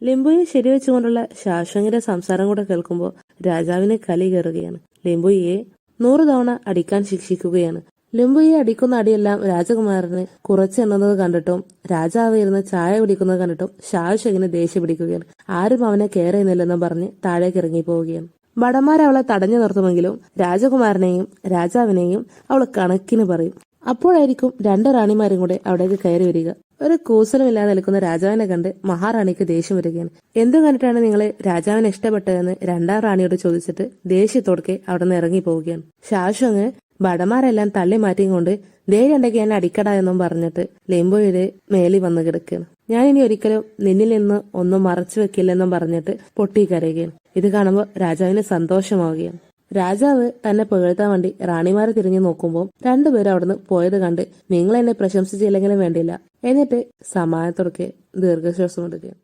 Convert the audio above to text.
ലിംബോയെ ശരിവെച്ചുകൊണ്ടുള്ള ശാശ്വങ്ങിന്റെ സംസാരം കൂടെ കേൾക്കുമ്പോൾ രാജാവിന് കലി കയറുകയാണ്. ലിംബോയെ 100 തവണ അടിക്കാൻ ശിക്ഷിക്കുകയാണ്. ലിംബോയെ അടിക്കുന്ന അടിയെല്ലാം രാജകുമാരന് കുറച്ചെണ്ണുന്നത് കണ്ടിട്ടും രാജാവ് ഇരുന്ന് ചായ കുടിക്കുന്നത് കണ്ടിട്ടും ശാശ്വങ്ങിന് ദേഷ്യം പിടിക്കുകയാണ്. ആരും അവനെ കെയർ ചെയ്യുന്നില്ലെന്നും പറഞ്ഞ് താഴേക്ക് ഇറങ്ങി പോവുകയാണ്. ഭടന്മാർ അവളെ തടഞ്ഞു നിർത്തുമെങ്കിലും രാജകുമാരനെയും രാജാവിനെയും അവൾ കണക്കിന് പറയും. അപ്പോഴായിരിക്കും 2 റാണിമാരും കൂടെ അവിടേക്ക് കയറി വരിക. ഒരു കൂസലുമില്ലാതെ നിൽക്കുന്ന രാജാവിനെ കണ്ട് മഹാറാണിക്ക് ദേഷ്യം വരികയാണ്. എന്തു കണ്ടിട്ടാണ് നിങ്ങളെ രാജാവിനെ ഇഷ്ടപ്പെട്ടതെന്ന് 2ാം റാണിയോട് ചോദിച്ചിട്ട് ദേഷ്യത്തോടെ അവിടെ നിന്ന് ഇറങ്ങി പോവുകയാണ്. ശാശ്വങ് ഭടന്മാരെല്ലാം തള്ളി മാറ്റിയും കൊണ്ട് ധൈര്യമുണ്ടെങ്കിൽ എന്നെ അടിക്കട എന്നും പറഞ്ഞിട്ട് ലിംബോയുടെ മേലി വന്ന് കിടക്കുകയാണ്. ഞാൻ ഇനി ഒരിക്കലും നിന്നിൽ നിന്ന് ഒന്നും മറച്ചു വെക്കില്ലെന്നും പറഞ്ഞിട്ട് പൊട്ടിക്കരയുകയാണ്. ഇത് കാണുമ്പോൾ രാജാവിന് സന്തോഷമാവുകയാണ്. രാജാവ് തന്നെ പുകഴ്ത്താൻ വേണ്ടി റാണിമാരെ തിരിഞ്ഞു നോക്കുമ്പോൾ 2 പേരും അവിടുന്ന് പോയത് കണ്ട് നിങ്ങൾ എന്നെ പ്രശംസിച്ചില്ലെങ്കിലും വേണ്ടില്ല എന്നിട്ട് സമാധാനത്തോടെ ദീർഘശ്വാസം എടുക്കുക.